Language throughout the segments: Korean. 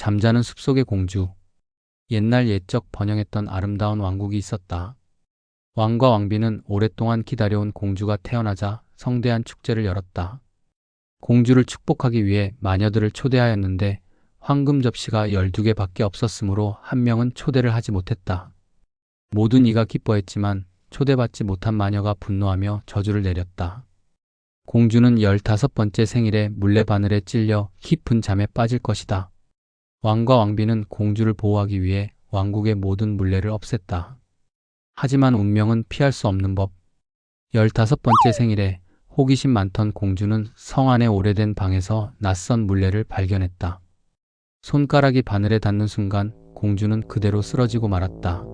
잠자는 숲속의 공주. 옛날 옛적 번영했던 아름다운 왕국이 있었다. 왕과 왕비는 오랫동안 기다려온 공주가 태어나자 성대한 축제를 열었다. 공주를 축복하기 위해 마녀들을 초대하였는데 황금 접시가 12개밖에 없었으므로 한 명은 초대를 하지 못했다. 모든 이가 기뻐했지만 초대받지 못한 마녀가 분노하며 저주를 내렸다. 공주는 15번째 생일에 물레바늘에 찔려 깊은 잠에 빠질 것이다. 왕과 왕비는 공주를 보호하기 위해 왕국의 모든 물레를 없앴다. 하지만 운명은 피할 수 없는 법. 15번째 생일에 호기심 많던 공주는 성 안의 오래된 방에서 낯선 물레를 발견했다. 손가락이 바늘에 닿는 순간 공주는 그대로 쓰러지고 말았다.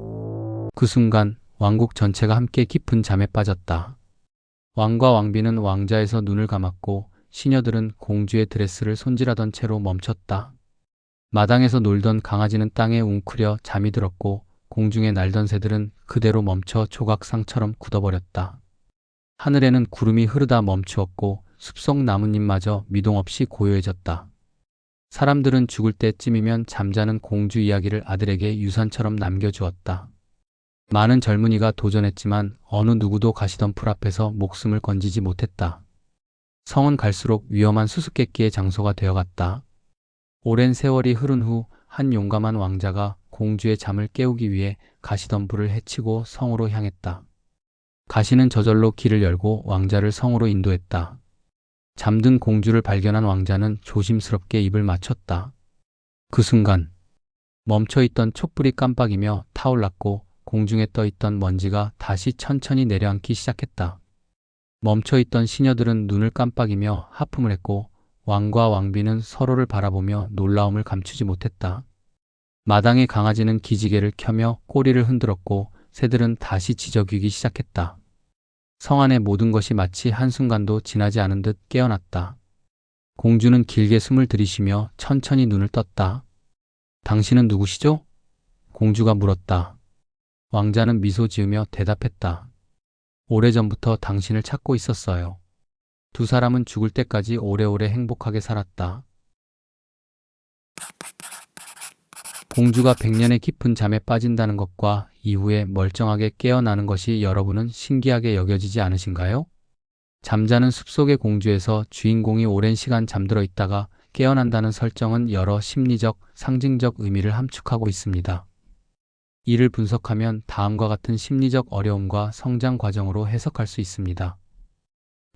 그 순간 왕국 전체가 함께 깊은 잠에 빠졌다. 왕과 왕비는 왕자에서 눈을 감았고 시녀들은 공주의 드레스를 손질하던 채로 멈췄다. 마당에서 놀던 강아지는 땅에 웅크려 잠이 들었고 공중에 날던 새들은 그대로 멈춰 조각상처럼 굳어버렸다. 하늘에는 구름이 흐르다 멈추었고 숲속 나뭇잎마저 미동 없이 고요해졌다. 사람들은 죽을 때쯤이면 잠자는 공주 이야기를 아들에게 유산처럼 남겨주었다. 많은 젊은이가 도전했지만 어느 누구도 가시덤불 앞에서 목숨을 건지지 못했다. 성은 갈수록 위험한 수수께끼의 장소가 되어갔다. 오랜 세월이 흐른 후 한 용감한 왕자가 공주의 잠을 깨우기 위해 가시덤불을 헤치고 성으로 향했다. 가시는 저절로 길을 열고 왕자를 성으로 인도했다. 잠든 공주를 발견한 왕자는 조심스럽게 입을 맞췄다. 그 순간 멈춰있던 촛불이 깜빡이며 타올랐고 공중에 떠있던 먼지가 다시 천천히 내려앉기 시작했다. 멈춰있던 시녀들은 눈을 깜빡이며 하품을 했고 왕과 왕비는 서로를 바라보며 놀라움을 감추지 못했다. 마당의 강아지는 기지개를 켜며 꼬리를 흔들었고 새들은 다시 지저귀기 시작했다. 성 안의 모든 것이 마치 한순간도 지나지 않은 듯 깨어났다. 공주는 길게 숨을 들이쉬며 천천히 눈을 떴다. 당신은 누구시죠? 공주가 물었다. 왕자는 미소 지으며 대답했다. 오래전부터 당신을 찾고 있었어요. 두 사람은 죽을 때까지 오래오래 행복하게 살았다. 공주가 100년의 깊은 잠에 빠진다는 것과 이후에 멀쩡하게 깨어나는 것이 여러분은 신기하게 여겨지지 않으신가요? 잠자는 숲속의 공주에서 주인공이 오랜 시간 잠들어 있다가 깨어난다는 설정은 여러 심리적, 상징적 의미를 함축하고 있습니다. 이를 분석하면 다음과 같은 심리적 어려움과 성장 과정으로 해석할 수 있습니다.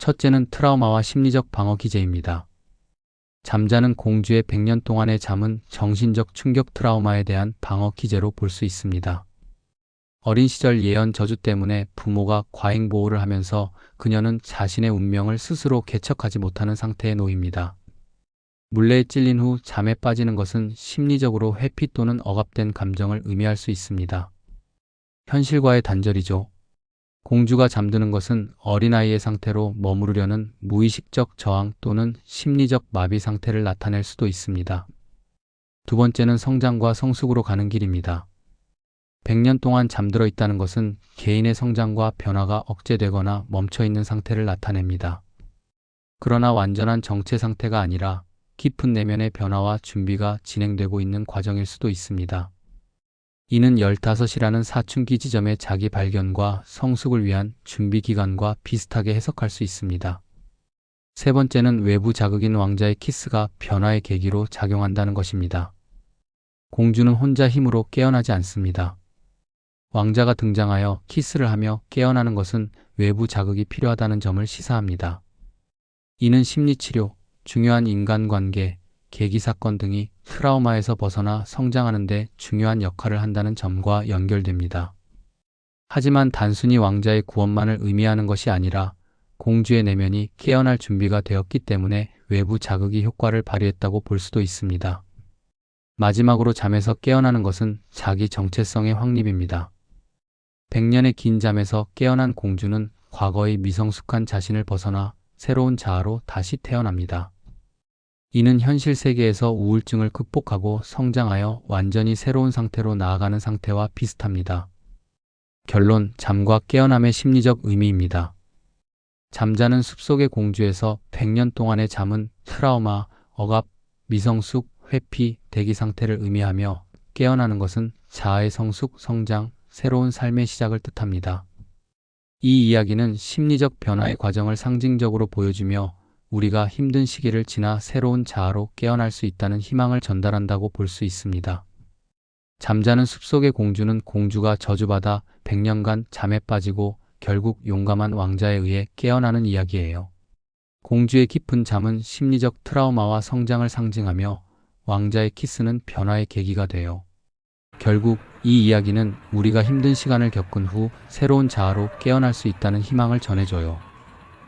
첫째는 트라우마와 심리적 방어 기제입니다. 잠자는 공주의 100년 동안의 잠은 정신적 충격 트라우마에 대한 방어 기제로 볼 수 있습니다. 어린 시절 예언 저주 때문에 부모가 과잉 보호를 하면서 그녀는 자신의 운명을 스스로 개척하지 못하는 상태에 놓입니다. 물레에 찔린 후 잠에 빠지는 것은 심리적으로 회피 또는 억압된 감정을 의미할 수 있습니다. 현실과의 단절이죠. 공주가 잠드는 것은 어린아이의 상태로 머무르려는 무의식적 저항 또는 심리적 마비 상태를 나타낼 수도 있습니다. 두 번째는 성장과 성숙으로 가는 길입니다. 100년 동안 잠들어 있다는 것은 개인의 성장과 변화가 억제되거나 멈춰있는 상태를 나타냅니다. 그러나 완전한 정체 상태가 아니라 깊은 내면의 변화와 준비가 진행되고 있는 과정일 수도 있습니다. 이는 15이라는 사춘기 지점의 자기 발견과 성숙을 위한 준비 기간과 비슷하게 해석할 수 있습니다. 세 번째는 외부 자극인 왕자의 키스가 변화의 계기로 작용한다는 것입니다. 공주는 혼자 힘으로 깨어나지 않습니다. 왕자가 등장하여 키스를 하며 깨어나는 것은 외부 자극이 필요하다는 점을 시사합니다. 이는 심리치료, 중요한 인간관계, 계기사건 등이 트라우마에서 벗어나 성장하는 데 중요한 역할을 한다는 점과 연결됩니다. 하지만 단순히 왕자의 구원만을 의미하는 것이 아니라 공주의 내면이 깨어날 준비가 되었기 때문에 외부 자극이 효과를 발휘했다고 볼 수도 있습니다. 마지막으로 잠에서 깨어나는 것은 자기 정체성의 확립입니다. 100년의 긴 잠에서 깨어난 공주는 과거의 미성숙한 자신을 벗어나 새로운 자아로 다시 태어납니다. 이는 현실 세계에서 우울증을 극복하고 성장하여 완전히 새로운 상태로 나아가는 상태와 비슷합니다. 결론, 잠과 깨어남의 심리적 의미입니다. 잠자는 숲속의 공주에서 100년 동안의 잠은 트라우마, 억압, 미성숙, 회피, 대기 상태를 의미하며 깨어나는 것은 자아의 성숙, 성장, 새로운 삶의 시작을 뜻합니다. 이 이야기는 심리적 변화의 과정을 상징적으로 보여주며 우리가 힘든 시기를 지나 새로운 자아로 깨어날 수 있다는 희망을 전달한다고 볼 수 있습니다. 잠자는 숲속의 공주는 공주가 저주받아 100년간 잠에 빠지고 결국 용감한 왕자에 의해 깨어나는 이야기예요. 공주의 깊은 잠은 심리적 트라우마와 성장을 상징하며 왕자의 키스는 변화의 계기가 돼요. 결국 이 이야기는 우리가 힘든 시간을 겪은 후 새로운 자아로 깨어날 수 있다는 희망을 전해줘요.